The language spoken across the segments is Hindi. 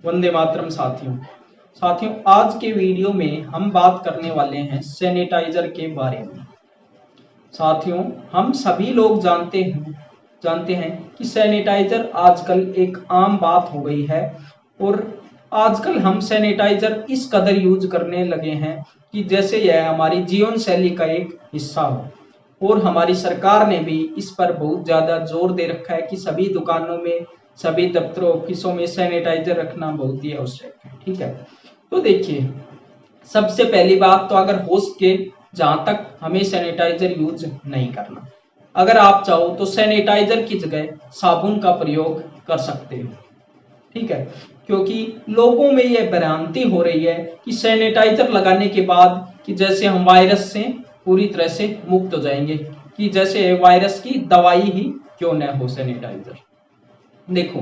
वंदे मातरम। साथियों आज के वीडियो में हम बात करने वाले हैं सैनिटाइजर के बारे में। साथियों हम सभी लोग जानते हैं कि सैनिटाइजर आजकल एक आम बात हो गई है और आजकल हम सैनिटाइजर इस कदर यूज करने लगे हैं कि जैसे यह हमारी जीवन शैली का एक हिस्सा हो। और हमारी सरकार ने भी इस पर बहुत ज्यादा जोर दे रखा है कि सभी दुकानों में, सभी दफ्तरों, ऑफिसों में सैनिटाइजर रखना बहुत ही आवश्यक है। ठीक है, तो देखिए सबसे पहली बात तो अगर हो सके जहां तक हमें सैनिटाइजर यूज नहीं करना। अगर आप चाहो तो सैनिटाइजर की जगह साबुन का प्रयोग कर सकते हो। ठीक है, क्योंकि लोगों में यह भ्रांति हो रही है कि सैनिटाइजर लगाने के बाद कि जैसे हम वायरस से पूरी तरह से मुक्त हो जाएंगे, कि जैसे वायरस की दवाई ही क्यों न हो सैनिटाइजर। देखो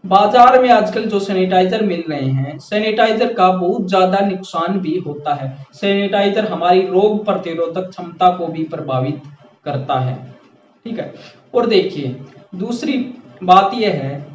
बाजार में आजकल जो सैनिटाइजर मिल रहे हैं, सैनिटाइजर का बहुत ज्यादा नुकसान भी होता है। सैनिटाइजर हमारी रोग प्रतिरोधक क्षमता को भी प्रभावित करता है। ठीक है, और देखिए दूसरी बात यह है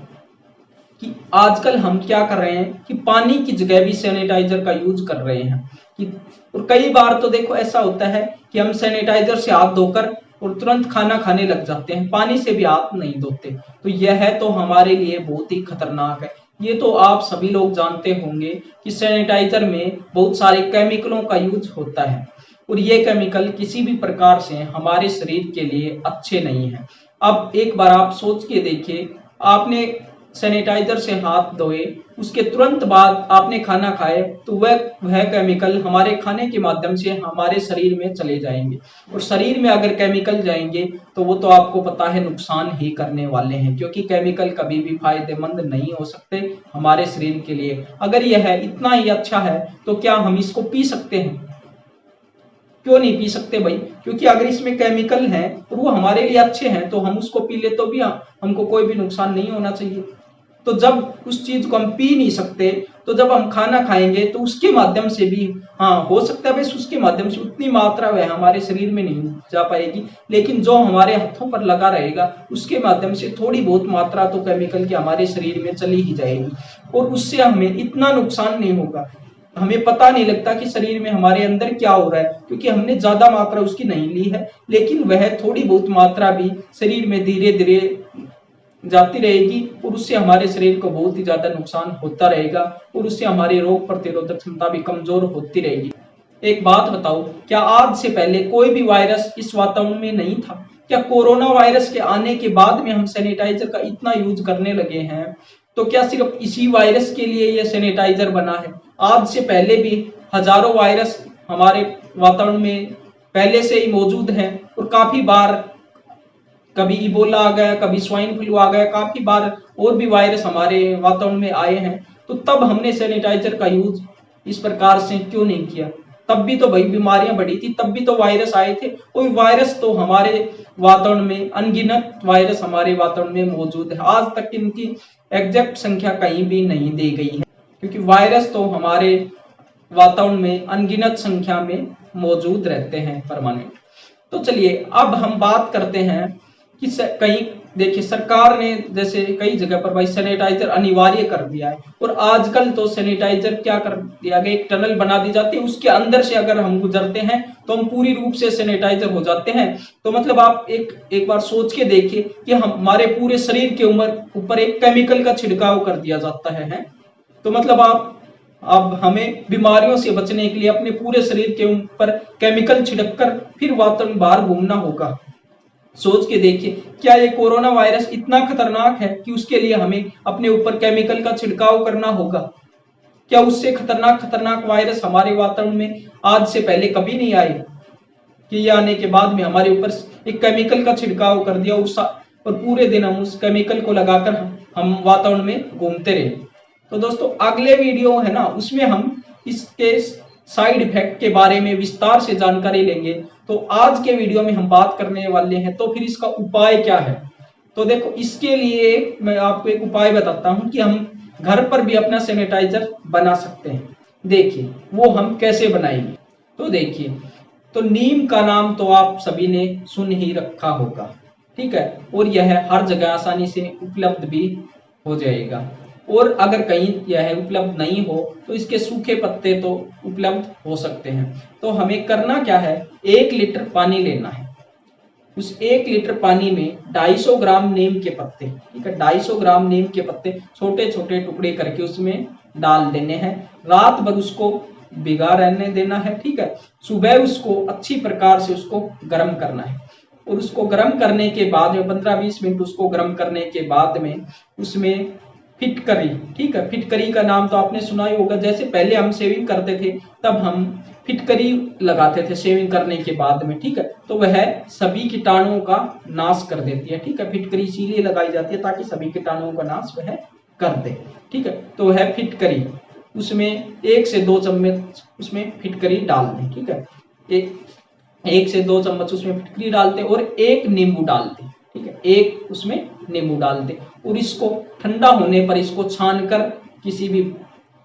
कि आजकल हम क्या कर रहे हैं कि पानी की जगह भी सैनिटाइजर का यूज कर रहे हैं कि और कई बार तो देखो ऐसा होता है कि हम सैनिटाइजर से हाथ धोकर और तुरंत खाना खाने लग जाते हैं, पानी से भी हाथ नहीं धोते। तो यह तो हमारे लिए बहुत ही खतरनाक है। ये तो आप सभी लोग जानते होंगे कि सैनिटाइजर में बहुत सारे केमिकलों का यूज होता है और ये केमिकल किसी भी प्रकार से हमारे शरीर के लिए अच्छे नहीं है। अब एक बार आप सोच के देखिए, आपने सैनिटाइजर से हाथ धोए, उसके तुरंत बाद आपने खाना खाए तो वह केमिकल हमारे खाने के माध्यम से हमारे शरीर में चले जाएंगे और शरीर में अगर केमिकल जाएंगे तो वो तो आपको पता है नुकसान ही करने वाले हैं, क्योंकि केमिकल कभी भी फायदेमंद नहीं हो सकते हमारे शरीर के लिए। अगर यह है इतना ही अच्छा है तो क्या हम इसको पी सकते हैं? क्यों नहीं पी सकते भाई? क्योंकि अगर इसमें केमिकल हैं और वो हमारे लिए अच्छे हैं तो हम उसको पी ले तो भी हमको कोई भी नुकसान नहीं होना चाहिए। तो जब उस चीज को हम पी नहीं सकते तो जब हम खाना खाएंगे तो उसके माध्यम से भी हाँ हो सकता है बस उसके माध्यम से उतनी मात्रा वह हमारे शरीर में नहीं जा पाएगी, लेकिन जो हमारे हाथों पर लगा रहेगा उसके माध्यम से थोड़ी बहुत मात्रा तो केमिकल की हमारे शरीर में चली ही जाएगी और उससे हमें इतना नुकसान नहीं होगा। हमें पता नहीं लगता कि शरीर में हमारे अंदर क्या हो रहा है, क्योंकि हमने ज्यादा मात्रा उसकी नहीं ली है, लेकिन वह थोड़ी बहुत मात्रा भी शरीर में धीरे धीरे जाती रहेगी और उससे हमारे शरीर को बहुत ही ज्यादा नुकसान होता रहेगा और उससे हमारी रोग प्रतिरोधक क्षमता भी कमजोर होती रहेगी। एक बात बताओ, क्या आज से पहले कोई भी वायरस इस वातावरण में नहीं था? क्या कोरोना वायरस के आने के बाद में हम सैनिटाइजर का इतना यूज करने लगे हैं? तो क्या सिर्फ इसी वायरस के लिए यह सैनिटाइजर बना है? आज से पहले भी हजारों वायरस हमारे वातावरण में पहले से ही मौजूद हैं और काफी बार कभी इबोला आ गया, कभी स्वाइन फ्लू आ गया, काफी बार और भी वायरस हमारे वातावरण में आए हैं। तो तब हमने सैनिटाइजर का यूज इस प्रकार से क्यों नहीं किया? तब भी तो भाई बीमारियां बढ़ी थी, तब भी तो वायरस आए थे और वायरस तो हमारे वातावरण में अनगिनत वायरस हमारे वातावरण में मौजूद है। आज तक इनकी एग्जैक्ट संख्या कहीं भी नहीं दी गई है, क्योंकि वायरस तो हमारे वातावरण में अनगिनत संख्या में मौजूद रहते हैं परमानेंट। तो चलिए अब हम बात करते हैं कि कहीं देखिए सरकार ने जैसे कई जगह पर भाई सैनिटाइजर अनिवार्य कर दिया है और आजकल तो सैनिटाइजर क्या कर दिया गया, एक टनल बना दी जाती है, उसके अंदर से अगर हम गुजरते हैं तो हम पूरी रूप से सैनिटाइजर हो जाते हैं। तो मतलब आप एक बार सोच के देखिए कि हमारे पूरे शरीर के ऊपर एक केमिकल का छिड़काव कर दिया जाता है। तो मतलब आप अब हमें बीमारियों से बचने के लिए अपने पूरे शरीर के ऊपर केमिकल छिड़ककर फिर वातावरण बाहर घूमना होगा। सोच के देखिए, क्या ये कोरोना वायरस इतना खतरनाक है कि उसके लिए हमें अपने ऊपर केमिकल का छिड़काव करना होगा? क्या उससे खतरनाक खतरनाक वायरस हमारे वातावरण में आज से पहले कभी नहीं आए कि ये आने के बाद में हमारे ऊपर एक केमिकल का छिड़काव कर दिया और पूरे दिन हम उस केमिकल को लगाकर हम वातावरण में घूमते रहे? तो दोस्तों अगले वीडियो है ना, उसमें हम इसके साइड इफेक्ट के बारे में विस्तार से जानकारी लेंगे। तो आज के वीडियो में हम बात करने वाले हैं तो फिर इसका उपाय क्या है। तो देखो इसके लिए मैं आपको एक उपाय बताता हूं कि हम घर पर भी अपना सैनिटाइजर बना सकते हैं। देखिए वो हम कैसे बनाएंगे। तो देखिए, तो नीम का नाम तो आप सभी ने सुन ही रखा होगा, ठीक है, और यह हर जगह आसानी से उपलब्ध भी हो जाएगा। और अगर कहीं यह उपलब्ध नहीं हो तो इसके सूखे पत्ते तो उपलब्ध हो सकते हैं। तो हमें करना क्या है, 1 लीटर पानी लेना है। उस 1 लीटर पानी में 250 ग्राम नीम के पत्ते, ठीक है, 250 ग्राम नीम के पत्ते छोटे छोटे टुकड़े करके उसमें डाल देने हैं। रात भर उसको भिगा रहने देना है, ठीक है। सुबह उसको अच्छी प्रकार से उसको गर्म करना है और उसको गर्म करने के बाद में 15-20 मिनट उसको गर्म करने के बाद में उसमें फिटकरी, ठीक है, फिटकरी का नाम तो आपने सुना ही होगा। जैसे पहले हम शेविंग करते थे तब हम फिटकरी लगाते थे शेविंग करने के बाद में, ठीक है। तो वह सभी कीटाणुओं का नाश कर देती है, ठीक है। फिटकरी इसीलिए लगाई जाती है ताकि सभी कीटाणुओं का नाश वह कर दे, ठीक है। तो वह फिटकरी, उसमें 1 से 2 चम्मच उसमें फिटकरी डाल दें, ठीक है। 1 से 2 चम्मच उसमें फिटकरी डालते और 1 नींबू डालते, ठीक है, 1 उसमें नींबू डालते और इसको ठंडा होने पर इसको छानकर किसी भी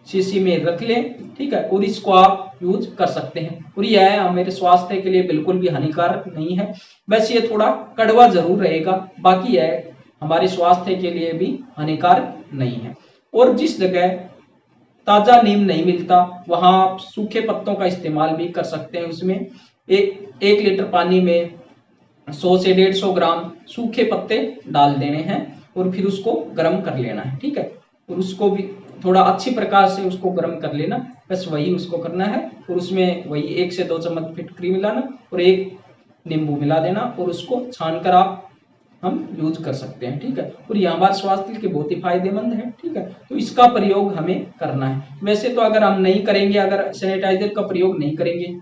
शीशी में रख लें, ठीक है। और इसको आप यूज कर सकते हैं और यह हमारे स्वास्थ्य के लिए बिल्कुल भी हानिकारक नहीं है। वैसे ये थोड़ा कड़वा जरूर रहेगा, बाकी यह हमारे स्वास्थ्य के लिए भी हानिकारक नहीं है। और जिस जगह ताजा नीम नहीं मिलता वहां आप सूखे पत्तों का इस्तेमाल भी कर सकते हैं। उसमें एक लीटर पानी में 100 से 150 ग्राम सूखे पत्ते डाल देने हैं और फिर उसको गर्म कर लेना है, ठीक है। और उसको भी थोड़ा अच्छी प्रकार से उसको गर्म कर लेना, बस वही उसको करना है। और उसमें वही 1 से 2 चम्मच फिटकरी मिलाना और 1 नींबू मिला देना और उसको छानकर हम यूज कर सकते हैं, ठीक है। और ये हमारे स्वास्थ्य के लिए बहुत ही फायदेमंद है, ठीक है। तो इसका प्रयोग हमें करना है। वैसे तो अगर हम नहीं करेंगे, अगर सैनिटाइजर का प्रयोग नहीं करेंगे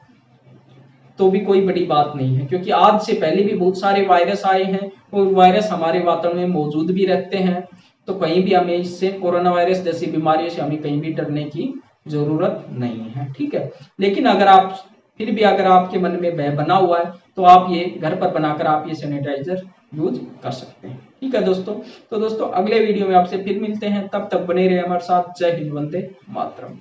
तो भी कोई बड़ी बात नहीं है, क्योंकि आज से पहले भी बहुत सारे वायरस आए हैं और वायरस हमारे वातावरण में मौजूद भी रहते हैं। तो कहीं भी हमें इससे, कोरोना वायरस जैसी बीमारियों से हमें कहीं भी डरने की जरूरत नहीं है, ठीक है। लेकिन अगर आप फिर भी अगर आपके मन में भय बना हुआ है तो आप ये घर पर बनाकर आप ये सैनिटाइजर यूज कर सकते हैं, ठीक है दोस्तों। तो दोस्तों अगले वीडियो में आपसे फिर मिलते हैं, तब तक बने रहे हमारे साथ। जय हिंद, वंदे मातरम।